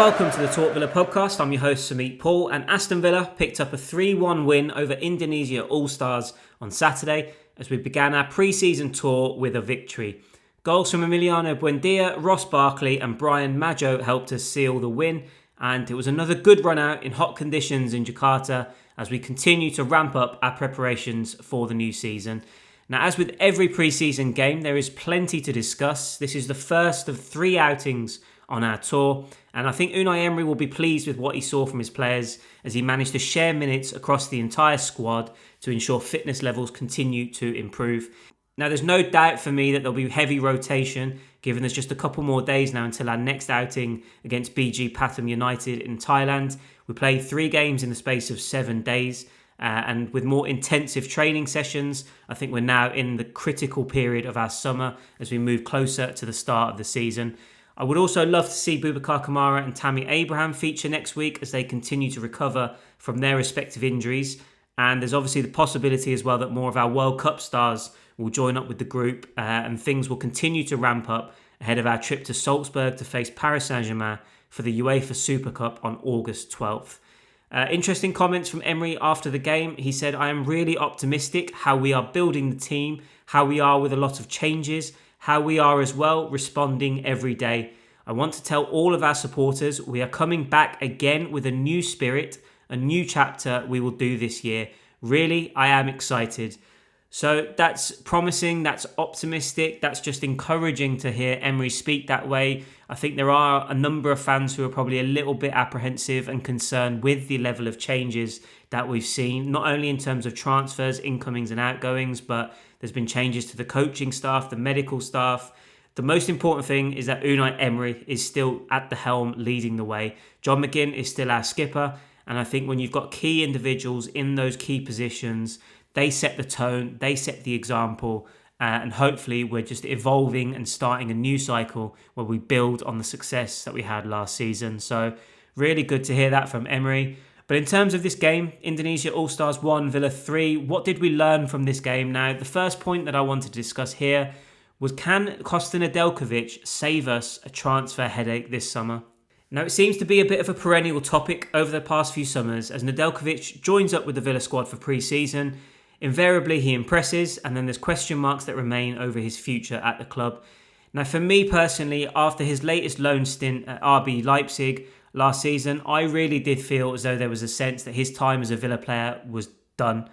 welcome to the Talk Villa podcast. I'm your host, Sumeet Paul, and Aston Villa picked up a 3-1 win over Indonesia All Stars on Saturday as we began our pre-season tour with a victory. Goals from Emiliano Buendia, Ross Barkley and Brian Madjo helped us seal the win, and it was another good run out in hot conditions in Jakarta as we continue to ramp up our preparations for the new season. Now, as with every pre-season game, there is plenty to discuss. This is the first of 3 outings on our tour, and I think Unai Emery will be pleased with what he saw from his players as he managed to share minutes across the entire squad to ensure fitness levels continue to improve. Now, there's no doubt for me that there'll be heavy rotation, given there's just a couple more days now until our next outing against BG Pathum United in Thailand. We play 3 games in the space of 7 days, and with more intensive training sessions, I think we're now in the critical period of our summer as we move closer to the start of the season. I would also love to see Boubacar Kamara and Tammy Abraham feature next week as they continue to recover from their respective injuries. And there's obviously the possibility as well that more of our World Cup stars will join up with the group, and things will continue to ramp up ahead of our trip to Salzburg to face Paris Saint-Germain for the UEFA Super Cup on August 12th. Interesting comments from Emery after the game. He said, "I am really optimistic how we are building the team, how we are with a lot of changes, how we are as well responding every day. I want to tell all of our supporters we are coming back again with a new spirit, a new chapter we will do this year. Really, I am excited." So that's promising, that's optimistic, that's just encouraging to hear Emery speak that way. I think there are a number of fans who are probably a little bit apprehensive and concerned with the level of changes that we've seen, not only in terms of transfers, incomings and outgoings, but there's been changes to the coaching staff, the medical staff. The most important thing is that Unai Emery is still at the helm leading the way. John McGinn is still our skipper, and I think when you've got key individuals in those key positions, they set the tone, they set the example, and hopefully we're just evolving and starting a new cycle where we build on the success that we had last season. So really good to hear that from Emery. But in terms of this game, Indonesia All Stars 1, Villa 3, what did we learn from this game? Now, the first point that I wanted to discuss here was, can Kosta Nedeljkovic save us a transfer headache this summer? Now, it seems to be a bit of a perennial topic over the past few summers as Nedeljkovic joins up with the Villa squad for pre-season. Invariably, he impresses, and then there's question marks that remain over his future at the club. Now, for me personally, after his latest loan stint at RB Leipzig last season, I really did feel as though there was a sense that his time as a Villa player was done.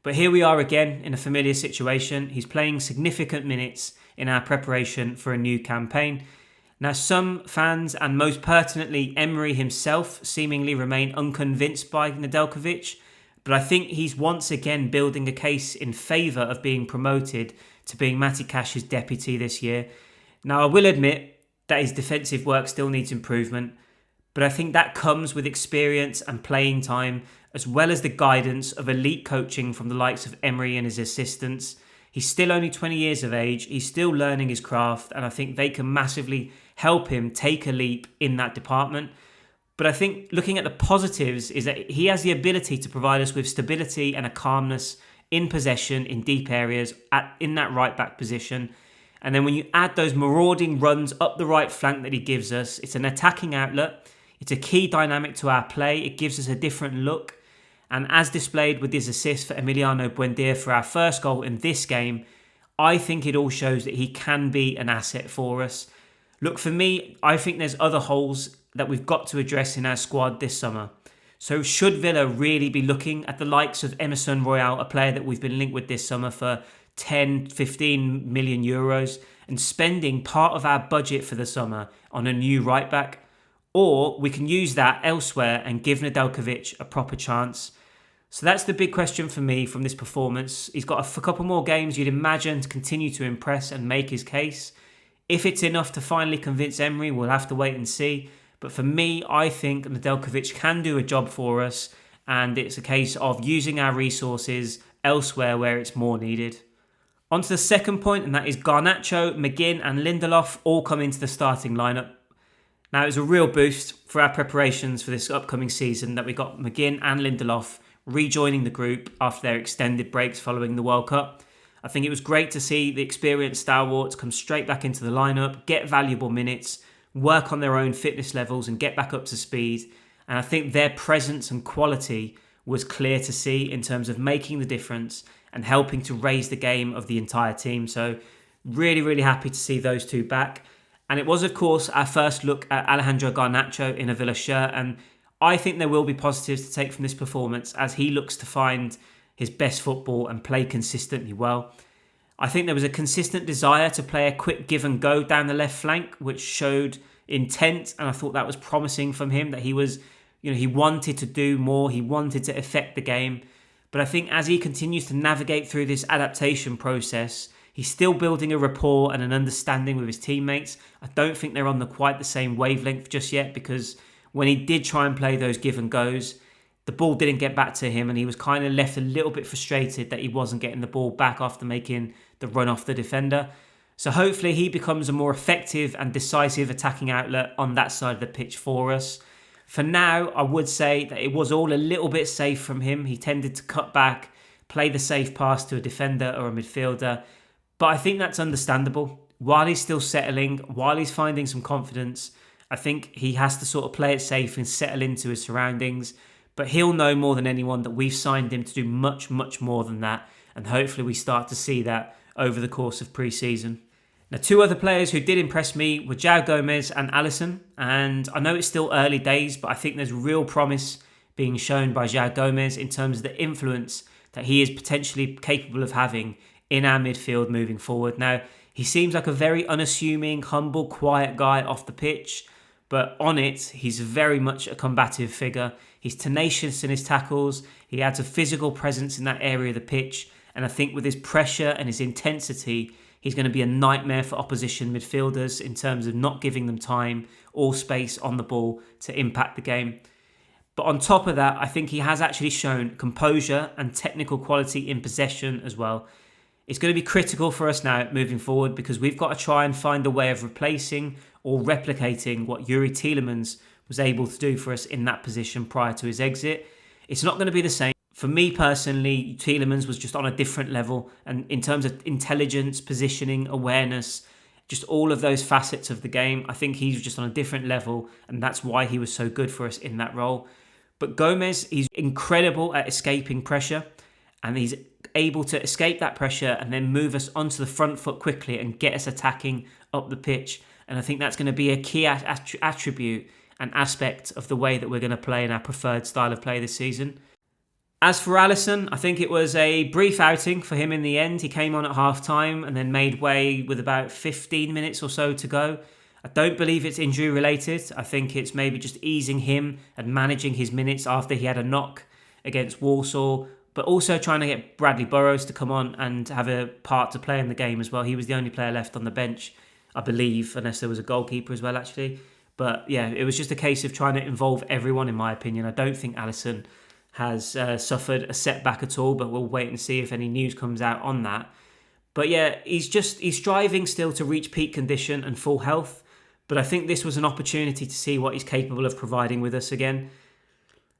But here we are again in a familiar situation. He's playing significant minutes in our preparation for a new campaign. Now, some fans, and most pertinently Emery himself, seemingly remain unconvinced by Nedeljkovic. But I think he's once again building a case in favour of being promoted to being Matty Cash's deputy this year. Now, I will admit that his defensive work still needs improvement, but I think that comes with experience and playing time, as well as the guidance of elite coaching from the likes of Emery and his assistants. He's still only 20 years of age, he's still learning his craft, and I think they can massively help him take a leap in that department. But I think looking at the positives is that he has the ability to provide us with stability and a calmness in possession in deep areas in that right back position. And then when you add those marauding runs up the right flank that he gives us, it's an attacking outlet. It's a key dynamic to our play. It gives us a different look. And as displayed with his assist for Emiliano Buendia for our first goal in this game, I think it all shows that he can be an asset for us. Look, for me, I think there's other holes that we've got to address in our squad this summer. So should Villa really be looking at the likes of Emerson Royal, a player that we've been linked with this summer for 10, 15 million euros, and spending part of our budget for the summer on a new right back? Or we can use that elsewhere and give Nedeljkovic a proper chance. So that's the big question for me from this performance. He's got a couple more games, you'd imagine, to continue to impress and make his case. If it's enough to finally convince Emery, we'll have to wait and see. But for me, I think Nedeljkovic can do a job for us, and it's a case of using our resources elsewhere where it's more needed. On to the second point, and that is Garnacho, McGinn and Lindelof all come into the starting lineup. Now, it was a real boost for our preparations for this upcoming season that we got McGinn and Lindelof rejoining the group after their extended breaks following the World Cup. I think it was great to see the experienced stalwarts come straight back into the lineup, get valuable minutes, work on their own fitness levels and get back up to speed. And I think their presence and quality was clear to see in terms of making the difference and helping to raise the game of the entire team. So really, really happy to see those two back. And it was, of course, our first look at Alejandro Garnacho in a Villa shirt. And I think there will be positives to take from this performance as he looks to find his best football and play consistently well. I think there was a consistent desire to play a quick give and go down the left flank, which showed intent. And I thought that was promising from him, that he was, he wanted to do more. He wanted to affect the game. But I think as he continues to navigate through this adaptation process, he's still building a rapport and an understanding with his teammates. I don't think they're on quite the same wavelength just yet, because when he did try and play those give and goes, the ball didn't get back to him and he was kind of left a little bit frustrated that he wasn't getting the ball back after making the run off the defender. So hopefully he becomes a more effective and decisive attacking outlet on that side of the pitch for us. For now, I would say that it was all a little bit safe from him. He tended to cut back, play the safe pass to a defender or a midfielder. But I think that's understandable. While he's still settling, while he's finding some confidence, I think he has to sort of play it safe and settle into his surroundings. But he'll know more than anyone that we've signed him to do much, much more than that. And hopefully we start to see that over the course of pre-season. Now, two other players who did impress me were Joao Gomes and Alysson. And I know it's still early days, but I think there's real promise being shown by Joao Gomes in terms of the influence that he is potentially capable of having in our midfield moving forward. Now, he seems like a very unassuming, humble, quiet guy off the pitch. But on it, he's very much a combative figure. He's tenacious in his tackles. He adds a physical presence in that area of the pitch. And I think with his pressure and his intensity, he's going to be a nightmare for opposition midfielders in terms of not giving them time or space on the ball to impact the game. But on top of that, I think he has actually shown composure and technical quality in possession as well. It's going to be critical for us now moving forward, because we've got to try and find a way of replacing or replicating what Youri Tielemans was able to do for us in that position prior to his exit. It's not going to be the same. For me personally, Tielemans was just on a different level, and in terms of intelligence, positioning, awareness, just all of those facets of the game, I think he's just on a different level, and that's why he was so good for us in that role. But Gomes, he's incredible at escaping pressure, and he's able to escape that pressure and then move us onto the front foot quickly and get us attacking up the pitch. And I think that's going to be a key attribute and aspect of the way that we're going to play in our preferred style of play this season. As for Alysson, I think it was a brief outing for him in the end. He came on at half-time and then made way with about 15 minutes or so to go. I don't believe it's injury related. I think it's maybe just easing him and managing his minutes after he had a knock against Warsaw, but also trying to get Bradley Burrows to come on and have a part to play in the game as well. He was the only player left on the bench, I believe, unless there was a goalkeeper as well, actually. But yeah, it was just a case of trying to involve everyone, in my opinion. I don't think Alysson has suffered a setback at all, but we'll wait and see if any news comes out on that. But yeah, he's striving still to reach peak condition and full health. But I think this was an opportunity to see what he's capable of providing with us again.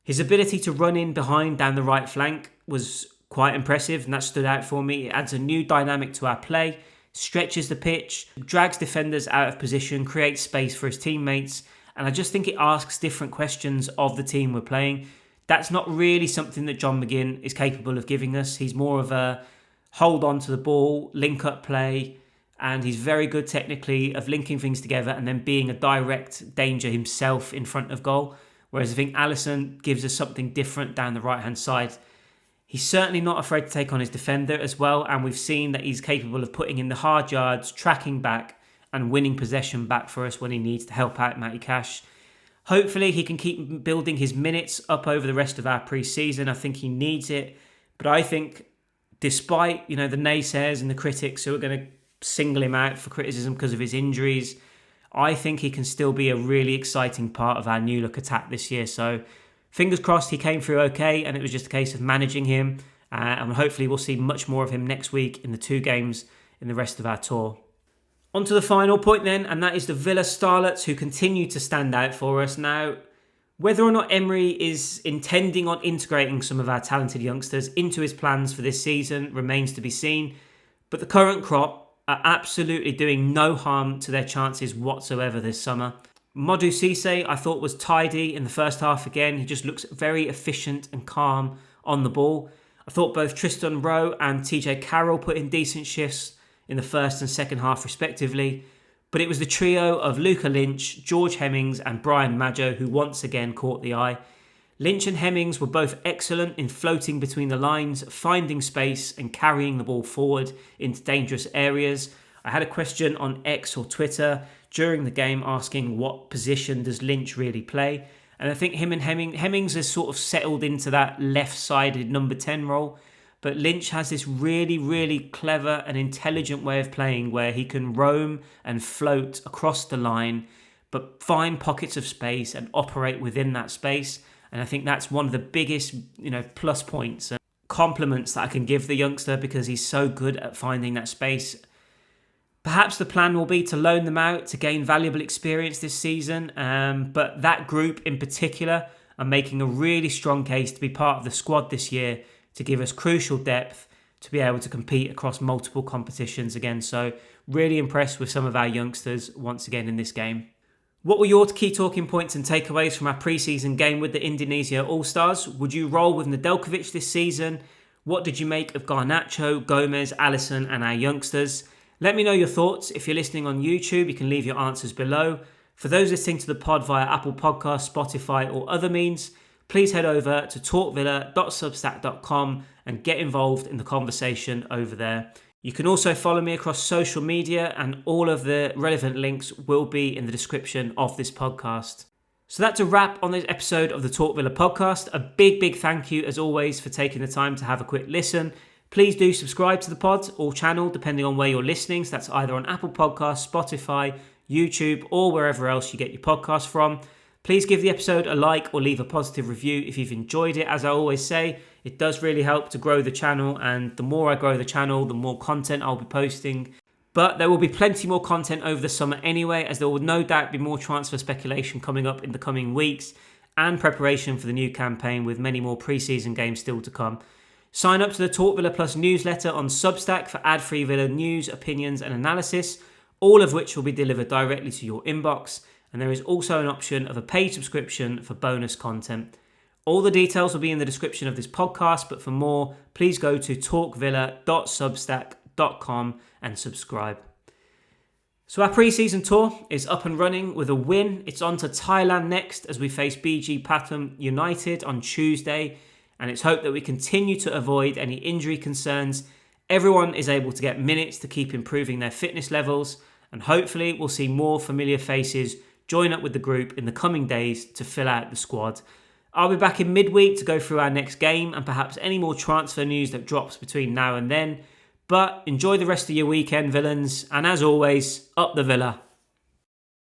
His ability to run in behind down the right flank was quite impressive, and that stood out for me. It adds a new dynamic to our play, stretches the pitch, drags defenders out of position, creates space for his teammates, and I just think it asks different questions of the team we're playing. That's not really something that John McGinn is capable of giving us. He's more of a hold on to the ball, link up play, and he's very good technically of linking things together and then being a direct danger himself in front of goal. Whereas I think Alysson gives us something different down the right-hand side. He's certainly not afraid to take on his defender as well, and we've seen that he's capable of putting in the hard yards, tracking back and winning possession back for us when he needs to help out Matty Cash. Hopefully he can keep building his minutes up over the rest of our pre-season. I think he needs it. But I think despite, the naysayers and the critics who are going to single him out for criticism because of his injuries, I think he can still be a really exciting part of our new look attack this year. So fingers crossed he came through okay, and it was just a case of managing him. And hopefully we'll see much more of him next week in the 2 games in the rest of our tour. On to the final point then, and that is the Villa Starlets, who continue to stand out for us. Now, whether or not Emery is intending on integrating some of our talented youngsters into his plans for this season remains to be seen. But the current crop are absolutely doing no harm to their chances whatsoever this summer. Modou Cisse, I thought, was tidy in the first half again. He just looks very efficient and calm on the ball. I thought both Tristan Rowe and TJ Carroll put in decent shifts in the first and second half respectively. But it was the trio of Luca Lynch, George Hemmings and Brian Madjo who once again caught the eye. Lynch and Hemmings were both excellent in floating between the lines, finding space and carrying the ball forward into dangerous areas. I had a question on X or Twitter during the game asking what position does Lynch really play. And I think him and Hemmings has sort of settled into that left-sided number 10 role. But Lynch has this really, really clever and intelligent way of playing where he can roam and float across the line, but find pockets of space and operate within that space. And I think that's one of the biggest, plus points and compliments that I can give the youngster because he's so good at finding that space. Perhaps the plan will be to loan them out to gain valuable experience this season. But that group in particular are making a really strong case to be part of the squad this year, to give us crucial depth to be able to compete across multiple competitions again. So really impressed with some of our youngsters once again in this game. What were your key talking points and takeaways from our pre-season game with the Indonesia All Stars? Would you roll with Nedeljkovic this season? What did you make of Garnacho, Gomes, Alysson and our youngsters? Let me know your thoughts. If you're listening on YouTube, you can leave your answers below. For those listening to the pod via Apple Podcasts, Spotify or other means, please head over to talkvilla.substack.com and get involved in the conversation over there. You can also follow me across social media and all of the relevant links will be in the description of this podcast. So that's a wrap on this episode of the Talk Villa podcast. A big thank you as always for taking the time to have a quick listen. Please do subscribe to the pod or channel depending on where you're listening. So that's either on Apple Podcasts, Spotify, YouTube or wherever else you get your podcasts from. Please give the episode a like or leave a positive review if you've enjoyed it. As I always say, it does really help to grow the channel, and the more I grow the channel, the more content I'll be posting. But there will be plenty more content over the summer anyway, as there will no doubt be more transfer speculation coming up in the coming weeks and preparation for the new campaign with many more pre-season games still to come. Sign up to the Talk Villa Plus newsletter on Substack for ad-free Villa news, opinions and analysis, all of which will be delivered directly to your inbox. And there is also an option of a paid subscription for bonus content. All the details will be in the description of this podcast, but for more, please go to talkvilla.substack.com and subscribe. So our pre-season tour is up and running with a win. It's on to Thailand next as we face BG Pathum United on Tuesday, and it's hoped that we continue to avoid any injury concerns. Everyone is able to get minutes to keep improving their fitness levels, and hopefully we'll see more familiar faces join up with the group in the coming days to fill out the squad. I'll be back in midweek to go through our next game and perhaps any more transfer news that drops between now and then. But enjoy the rest of your weekend, villains, and as always, up the Villa.